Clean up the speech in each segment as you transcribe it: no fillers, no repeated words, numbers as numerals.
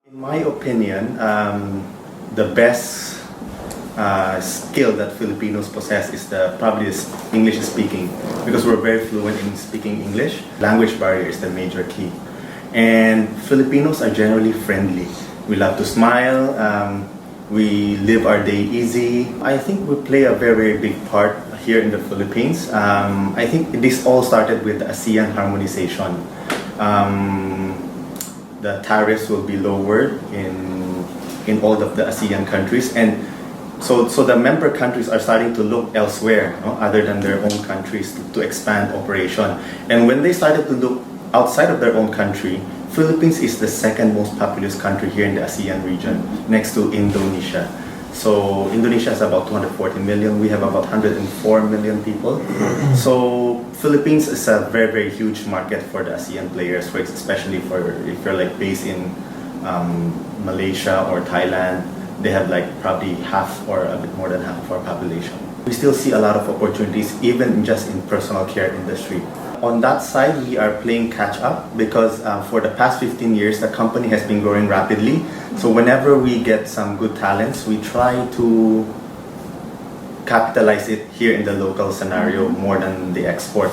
In my opinion, the best skill that Filipinos possess is probably English speaking, because we're very fluent in speaking English. Language barrier is the major key. And Filipinos are generally friendly. We love to smile, we live our day easy. I think we play a very, very big part here in the Philippines. I think this all started with the ASEAN harmonization. The tariffs will be lowered in all of the ASEAN countries, and so the member countries are starting to look elsewhere, other than their own countries, to expand operation. And when they started to look outside of their own country, Philippines is the second most populous country here in the ASEAN region, next to Indonesia. So Indonesia has about 240 million. We have about 104 million people. So Philippines is a very, very huge market for the ASEAN players, especially if you're like based in Malaysia or Thailand. They have like probably half or a bit more than half of our population. We still see a lot of opportunities, even just in personal care industry. On that side, we are playing catch up because for the past 15 years, the company has been growing rapidly. So whenever we get some good talents, we try to capitalize it here in the local scenario more than the export.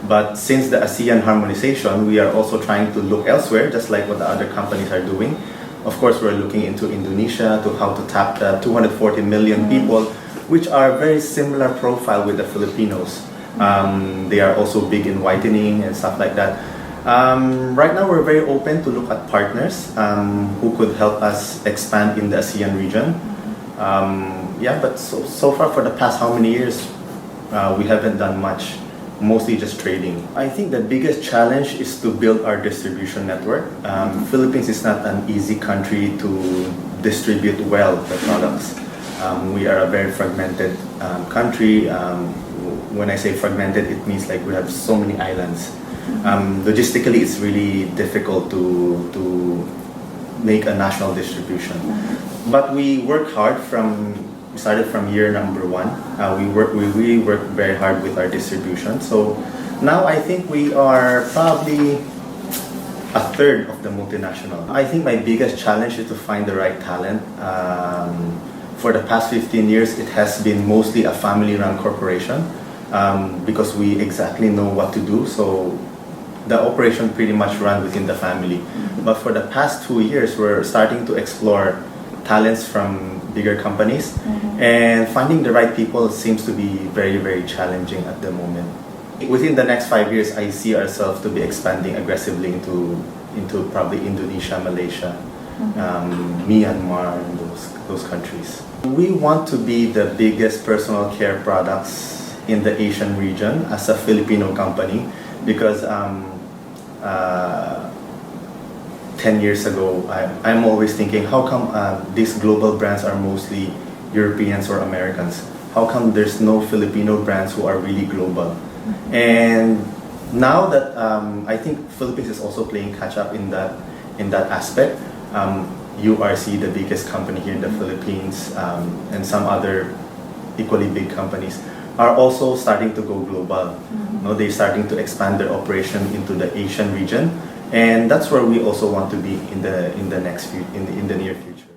But since the ASEAN harmonization, we are also trying to look elsewhere, just like what the other companies are doing. Of course, we're looking into Indonesia, to how to tap the 240 million people, which are very similar profile with the Filipinos. They are also big in whitening and stuff like that. Right now, we're very open to look at partners who could help us expand in the ASEAN region. But so far for the past how many years, we haven't done much, mostly just trading. I think the biggest challenge is to build our distribution network. Philippines is not an easy country to distribute well the products. We are a very fragmented country. When I say fragmented, it means like we have so many islands. Logistically, it's really difficult to make a national distribution. But we work hard we started from year number 1. We really work very hard with our distribution. So now I think we are probably a third of the multinational. I think my biggest challenge is to find the right talent. For the past 15 years, it has been mostly a family-run corporation. Because we exactly know what to do, so the operation pretty much run within the family. But for the past 2 years, we're starting to explore talents from bigger companies, and finding the right people seems to be very, very challenging at the moment. Within the next 5 years, I see ourselves to be expanding aggressively into probably Indonesia, Malaysia, Myanmar, and those countries. We want to be the biggest personal care products in the Asian region as a Filipino company, because 10 years ago, I'm always thinking, how come these global brands are mostly Europeans or Americans? How come there's no Filipino brands who are really global? And now that I think Philippines is also playing catch up in that aspect. URC, the biggest company here in the Philippines, and some other equally big companies, are also starting to go global. They're starting to expand their operation into the Asian region, and that's where we also want to be in the near future.